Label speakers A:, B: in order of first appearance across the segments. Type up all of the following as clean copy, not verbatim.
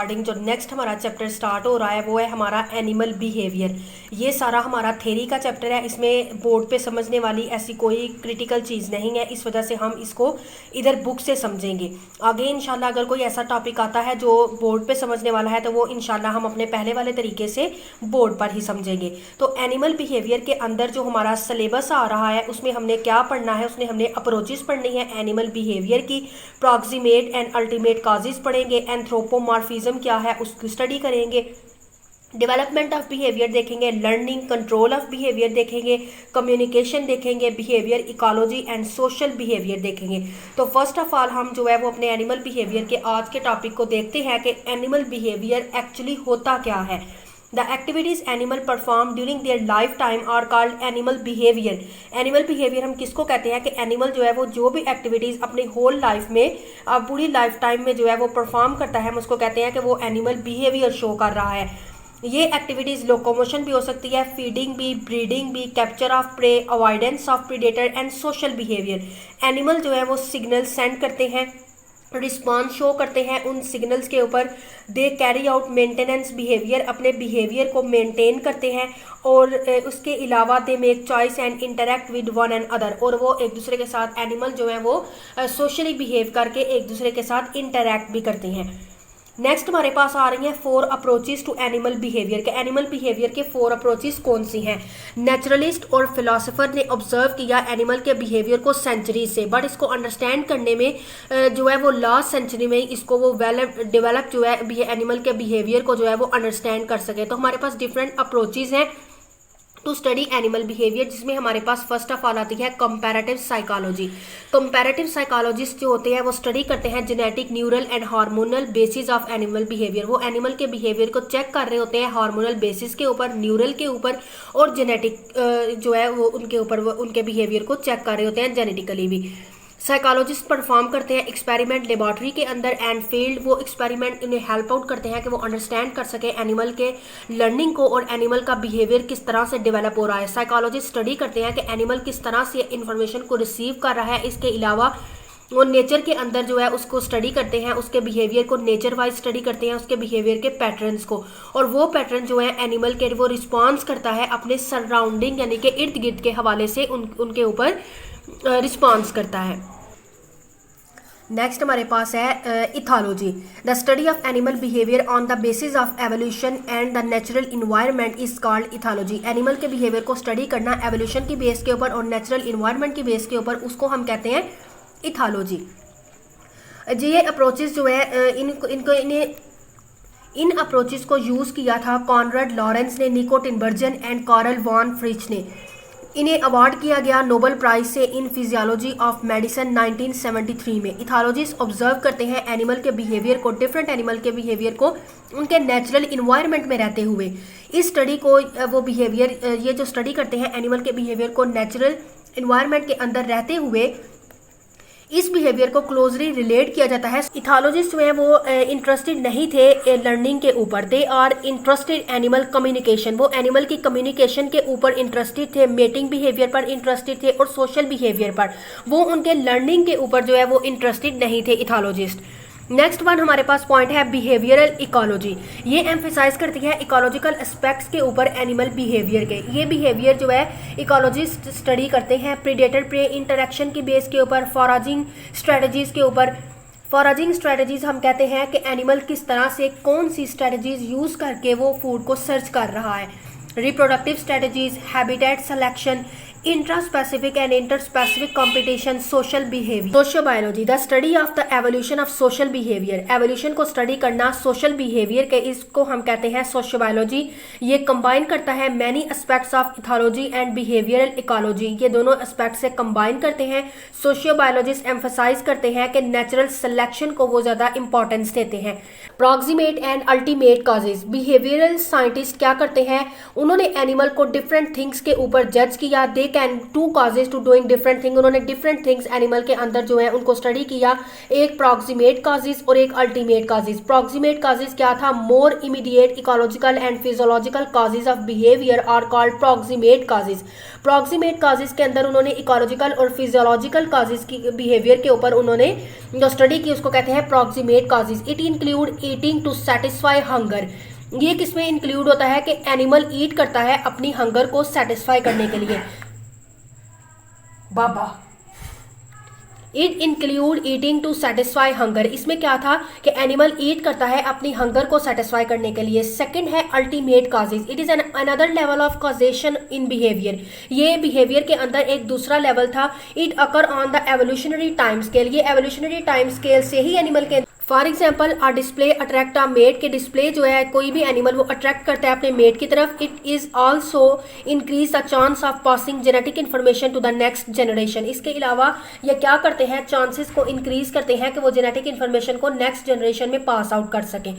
A: Starting जो next हमारा chapter start हो रहा है वो है हमारा एनिमल बिहेवियर। ये सारा हमारा थ्योरी का चैप्टर है। इसमें बोर्ड पे समझने वाली ऐसी कोई क्रिटिकल चीज़ नहीं है, इस वजह से हम इसको इधर बुक से समझेंगे। आगे इंशाल्लाह अगर कोई ऐसा टॉपिक आता है जो बोर्ड पे समझने वाला है तो वो इंशाल्लाह हम अपने पहले वाले तरीके से बोर्ड पर ही समझेंगे। तो एनिमल बिहेवियर के अंदर जो हमारा सिलेबस आ रहा है उसमें हमने क्या पढ़ना है, उसमें हमने अप्रोचेस पढ़नी है एनिमल बिहेवियर की, प्रॉक्सिमेट एंड अल्टीमेट काजेज पढ़ेंगे, एंथ्रोपोमॉर्फिज्म क्या है उसकी स्टडी करेंगे, डेवलपमेंट ऑफ बिहेवियर देखेंगे, लर्निंग कंट्रोल ऑफ बिहेवियर देखेंगे, कम्युनिकेशन देखेंगे, behaviour ecology and social behaviour देखेंगे। तो फर्स्ट ऑफ ऑल हम जो है वो अपने एनिमल बिहेवियर के आज के टॉपिक को देखते हैं कि एनिमल बिहेवियर एक्चुअली होता क्या है। The activities animal perform during their life time are called animal behaviour. Animal behaviour हम किसको कहते हैं कि एनिमल जो है वो जो भी एक्टिविटीज़ अपनी होल लाइफ में पूरी लाइफ टाइम में जो है वो परफॉर्म करता है, हम उसको कहते हैं कि वो एनिमल बिहेवियर शो कर रहा है। ये एक्टिविटीज़ लोकोमोशन भी हो सकती है, फीडिंग भी, ब्रीडिंग भी, capture of prey, avoidance of predator and social behaviour. Animal जो है वो सिग्नल सेंड करते हैं, रिस्पॉन्स शो करते हैं उन सिग्नल्स के ऊपर। They carry out maintenance behaviour, अपने बिहेवियर को मेंटेन करते हैं। और उसके अलावा they make choice and interact with one and other, और वो एक दूसरे के साथ एनिमल जो है वो सोशली बिहेव करके एक दूसरे के साथ इंटरेक्ट भी करते हैं। नेक्स्ट हमारे पास आ रही हैं 4 अप्रोचेस टू एनिमल बिहेवियर के। एनिमल बिहेवियर के 4 अप्रोचेस कौन सी हैं? नेचुरलिस्ट और फिलोसोफर ने ऑब्जर्व किया एनिमल के बिहेवियर को सेंचुरी से, बट इसको अंडरस्टैंड करने में जो है वो लास्ट सेंचुरी में इसको वो डेवलप जो है एनिमल के बिहेवियर को जो है वो अंडरस्टैंड कर सके। तो हमारे पास डिफरेंट अप्रोचेस हैं टू स्टडी एनिमल बिहेवियर, जिसमें हमारे पास फर्स्ट ऑफ ऑल आती है कंपैरेटिव साइकोलॉजी। कंपैरेटिव साइकोलॉजिस्ट जो होते हैं वो स्टडी करते हैं genetic, neural and hormonal basis of animal behaviour. वो एनिमल के बिहेवियर को चेक कर रहे होते हैं हार्मोनल बेसिस के ऊपर, न्यूरल के ऊपर, और जेनेटिक जो है वो उनके ऊपर वो उनके बिहेवियर को चेक कर रहे होते हैं जेनेटिकली भी। साइकोलॉजिस्ट परफॉर्म करते हैं एक्सपेरिमेंट लेबॉर्ट्री के अंदर एंड फील्ड। वो एक्सपेरिमेंट उन्हें हेल्प आउट करते हैं कि वो अंडरस्टैंड कर सके एनिमल के लर्निंग को और एनिमल का बिहेवियर किस तरह से डेवलप हो रहा है। साइकोलॉजिस्ट स्टडी करते हैं कि एनिमल किस तरह से इन्फॉर्मेशन को रिसीव कर रहा है। इसके अलावा वो नेचर के अंदर जो है उसको स्टडी करते हैं, उसके बिहेवियर को नेचर वाइज स्टडी करते हैं, उसके बिहेवियर के पैटर्न्स को, और वो पैटर्न जो है एनिमल के वो रिस्पॉन्स करता है अपने सराउंडिंग यानी कि इर्द गिर्द के हवाले से उनके ऊपर रिस्पॉन्स करता है। नेक्स्ट हमारे पास है ethology. The study of animal behaviour on the basis of evolution and the natural environment is called ethology. Animal के बिहेवियर को स्टडी करना एवोल्यूशन की बेस के ऊपर और नेचुरल इन्वायरमेंट की बेस के ऊपर, उसको हम कहते हैं इथोलॉजी। ये अप्रोचेस जो है इन अप्रोचेस को यूज़ किया था कॉनराड लॉरेंस ने, निको टिनबर्जन एंड कार्ल वॉन फ्रिच ने। इन्हें अवार्ड किया गया नोबेल प्राइज से इन फिजियोलॉजी ऑफ मेडिसिन 1973 में। इथोलॉजिस्ट ऑब्जर्व करते हैं एनिमल के बिहेवियर को, डिफरेंट एनिमल के बिहेवियर को उनके नेचुरल इन्वायरमेंट में रहते हुए। इस स्टडी को वो बिहेवियर ये जो स्टडी करते हैं एनिमल के बिहेवियर को नेचुरल इन्वायरमेंट के अंदर रहते हुए, इस बिहेवियर को क्लोजली रिलेट किया जाता है। इथोलॉजिस्ट जो है वो इंटरेस्टेड नहीं थे लर्निंग के ऊपर, they are interested animal communication. वो एनिमल की कम्युनिकेशन के ऊपर इंटरेस्टेड थे, मेटिंग बिहेवियर पर इंटरेस्टेड थे और सोशल बिहेवियर पर। वो उनके लर्निंग के ऊपर जो है वो इंटरेस्टेड नहीं थे इथोलॉजिस्ट। नेक्स्ट वन हमारे पास पॉइंट है बिहेवियरल इकोलॉजी। ये एम्फेसाइज करती है इकोलॉजिकल एस्पेक्ट्स के ऊपर एनिमल बिहेवियर के। ये बिहेवियर जो है इकोलॉजिस्ट स्टडी करते हैं प्रीडेटर प्रे इंटरेक्शन की बेस के ऊपर, फॉरेजिंग स्ट्रेटजीज के ऊपर। फॉरेजिंग स्ट्रेटजीज हम कहते हैं कि एनिमल किस तरह से कौन सी स्ट्रेटजीज यूज करके वो फूड को सर्च कर रहा है। Reproductive strategies, habitat selection, intraspecific and interspecific competition, social behaviour. Sociobiology, the study of the evolution of social behaviour. Evolution को स्टडी करना सोशल बिहेवियर के, इसको हम कहते हैं सोशियोबायोलॉजी। ये कंबाइन करता है many aspects of ethology and behavioural ecology. ये दोनों एस्पेक्ट से कंबाइन करते हैं। सोशियोबायोलॉजिस्ट एम्फसाइज करते हैं कि नेचुरल सिलेक्शन को वो ज़्यादा इंपॉर्टेंस देते हैं। Proximate and ultimate causes, behavioural scientist क्या करते हैं, उन्होंने एनिमल को डिफरेंट थिंग्स के ऊपर जज किया। They can two causes to doing different thing, उन्होंने डिफरेंट थिंग्स एनिमल के अंदर जो है उनको स्टडी किया, एक प्रॉक्सिमेट काजेज और एक अल्टीमेट काजेज। प्रॉक्सिमेट काजेज क्या था, more immediate ecological and physiological causes of behaviour are called proximate causes. Proximate causes के अंदर उन्होंने इकोलॉजिकल और फिजियोलॉजिकल काजेज की बिहेवियर के ऊपर उन्होंने जो स्टडी की उसको कहते हैं proximate causes. It include eating to satisfy hunger, ये किसमें इंक्लूड होता है कि एनिमल ईट करता है अपनी हंगर को सेटिस्फाई करने के लिए। बाबा, it include eating to satisfy hunger, इसमें क्या था कि एनिमल ईट करता है अपनी हंगर को सेटिस्फाई करने के लिए। सेकंड है ultimate causes, it is an another level of causation in behaviour, ये बिहेवियर के अंदर एक दूसरा लेवल था। It occur on the evolutionary time scale, ये एवोल्यूशनरी टाइम स्केल से ही एनिमल के, for example a display attract a mate, के डिस्प्ले जो है कोई भी एनिमल वो अट्रैक्ट करता है अपने मेट की तरफ। It is also increase the chance of passing genetic information to the next generation, इसके अलावा ये क्या करते हैं, चांसेस को इंक्रीज करते हैं कि वो जेनेटिक इन्फॉर्मेशन को नेक्स्ट जनरेशन में पास आउट कर सकें।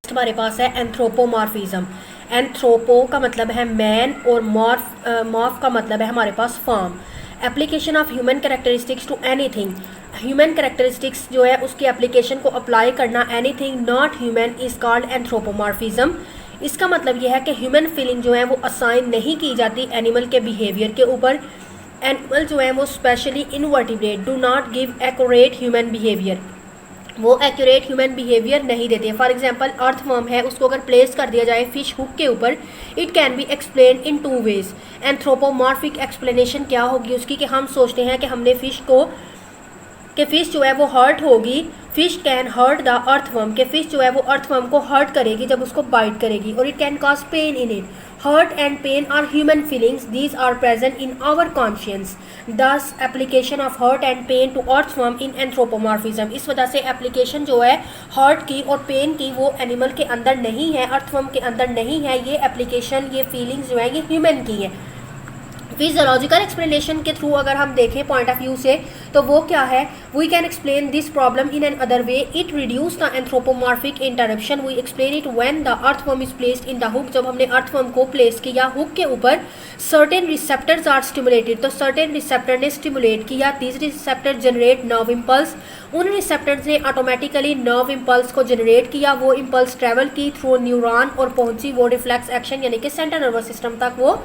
A: हमारे पास है एंथ्रोपोमॉर्फिज्म। एंथ्रोपो का मतलब है मैन और मॉर्फ का मतलब है हमारे पास form. Application of human characteristics to anything, human characteristics जो है उसकी एप्लीकेशन को अप्लाई करना anything not human is called anthropomorphism. इसका मतलब यह है कि ह्यूमन फीलिंग जो है वो असाइन नहीं की जाती एनिमल के बिहेवियर के ऊपर। एनिमल जो है वो specially invertebrate do not give accurate human behaviour, वो एक्यूरेट ह्यूमन बिहेवियर नहीं देते। फॉर एग्जांपल अर्थवर्म है, उसको अगर प्लेस कर दिया जाए फिश हुक के ऊपर, it can be explain in two ways. Anthropomorphic explanation क्या होगी उसकी, कि हम सोचते हैं कि हमने फिश को, कि फिश जो है वो हर्ट होगी, fish can hurt the earthworm, के फिश जो है वो अर्थवर्म को हर्ट करेगी जब उसको बाइट करेगी, और it can cause pain in it. Hurt and pain are human feelings, these are present in our conscience, thus application of hurt and pain to earthworm in anthropomorphism. इस वजह से application जो है हर्ट की और pen की वो animal के अंदर नहीं है, अर्थवर्म के अंदर नहीं है, ये एप्लीकेशन, ये फीलिंग्स जो है ये ह्यूमन की है। फिजियोलॉजिकल एक्सप्लेनेशन के थ्रू अगर हम देखें पॉइंट ऑफ व्यू से, तो वो क्या है, we can explain this problem in an other way, it reduce the anthropomorphic interruption, we explain it when the earthworm is placed in the hook, जब हमने अर्थवर्म को प्लेस किया हुक के ऊपर, सर्टेन रिसेप्टर्स आर स्टिमुलेटेड, तो certain receptor ने stimulate किया, these receptor generate nerve impulse, उन रिसेप्टर्स ने ऑटोमेटिकली नर्व इम्पल्स को जनरेट किया, वो इम्पल्स ट्रेवल की थ्रू न्यूरॉन और पहुंची वो रिफ्लेक्स एक्शन यानी कि सेंट्रल नर्वस सिस्टम तक वो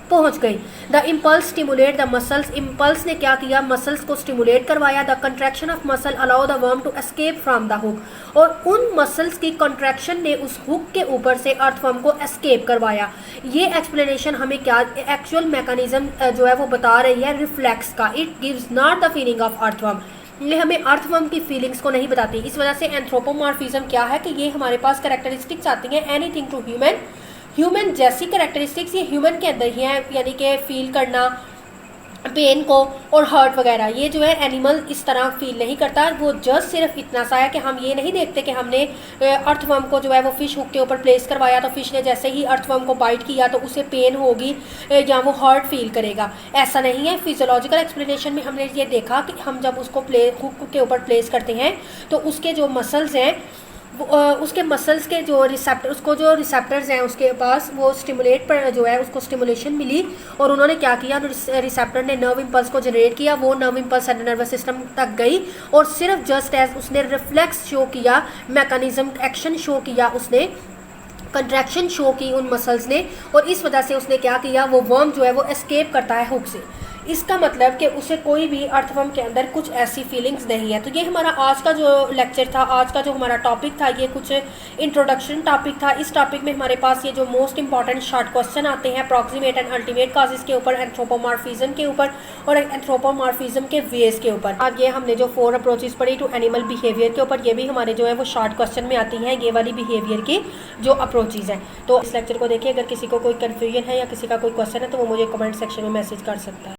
A: पहुंच गई। The impulse stimulate the muscles, impulse ने क्या किया, मसल्स को स्टिमुलेट करवाया। The contraction of muscle allow the worm to escape from the hook, और उन मसल्स की कंट्रैक्शन ने उस हुक के ऊपर से अर्थवर्म को एस्केप करवाया। ये एक्सप्लेनेशन हमें क्या एक्चुअल मैकेनिज्म जो है वो बता रही है रिफ्लेक्स का। It gives not the feeling of earthworm, ये हमें अर्थवर्म की फीलिंग्स को नहीं बताती। इस वजह से एंथ्रोपोमॉर्फिज्म क्या है कि ये हमारे पास कैरेक्टरिस्टिक्स आती हैं एनीथिंग टू ह्यूमन, ह्यूमन जैसी कैरेक्टरिस्टिक्स ये ह्यूमन के अंदर ही हैं, यानी कि फील करना पेन को और हर्ट वगैरह, ये जो है एनिमल इस तरह फील नहीं करता। वो जस्ट सिर्फ इतना सा है कि हम ये नहीं देखते कि हमने अर्थवर्म को जो है वो फिश हुक के ऊपर प्लेस करवाया तो फिश ने जैसे ही अर्थवर्म को बाइट किया तो उसे पेन होगी या वो हर्ट फील करेगा, ऐसा नहीं है। फिजियोलॉजिकल एक्सप्लेनेशन में हमने ये देखा कि हम जब उसको हुक के ऊपर प्लेस करते हैं तो उसके जो मसल्स हैं उसके मसल्स के जो रिसेप्टर्स हैं उसके पास वो स्टिमुलेट पर जो है उसको स्टिमुलेशन मिली, और उन्होंने क्या किया, रिसेप्टर ने नर्व इम्पल्स को जनरेट किया, वो nerve impulse central nervous system तक गई, और सिर्फ जस्ट एज उसने रिफ्लेक्स शो किया, मैकेनिज्म एक्शन शो किया, उसने कंट्रैक्शन शो की उन मसल्स ने, और इस वजह से उसने क्या किया, वो वर्म जो है वो एस्केप करता है हुक से। इसका मतलब कि उसे कोई भी अर्थवर्म के अंदर कुछ ऐसी फीलिंग्स नहीं है। तो ये हमारा आज का जो लेक्चर था, आज का जो हमारा टॉपिक था, ये कुछ इंट्रोडक्शन टॉपिक था। इस टॉपिक में हमारे पास ये जो मोस्ट इंपॉर्टेंट शॉर्ट क्वेश्चन आते हैं प्रॉक्सिमेट एंड अल्टीमेट काजेस के ऊपर, एंथ्रोपोमॉर्फिज्म के ऊपर और एंथ्रोपोमॉर्फिज्म के वेज के ऊपर। आज ये हमने जो 4 अप्रोचेस पढ़ी टू एनिमल बिहेवियर के ऊपर, ये भी हमारे जो है वो शॉर्ट क्वेश्चन में आती हैं, ये वाली बिहेवियर की जो अप्रोचेज हैं। तो इस लेक्चर को देखिए, अगर किसी को कोई कन्फ्यूजन है या किसी का कोई क्वेश्चन है तो वो मुझे कमेंट सेक्शन में मैसेज कर सकता है।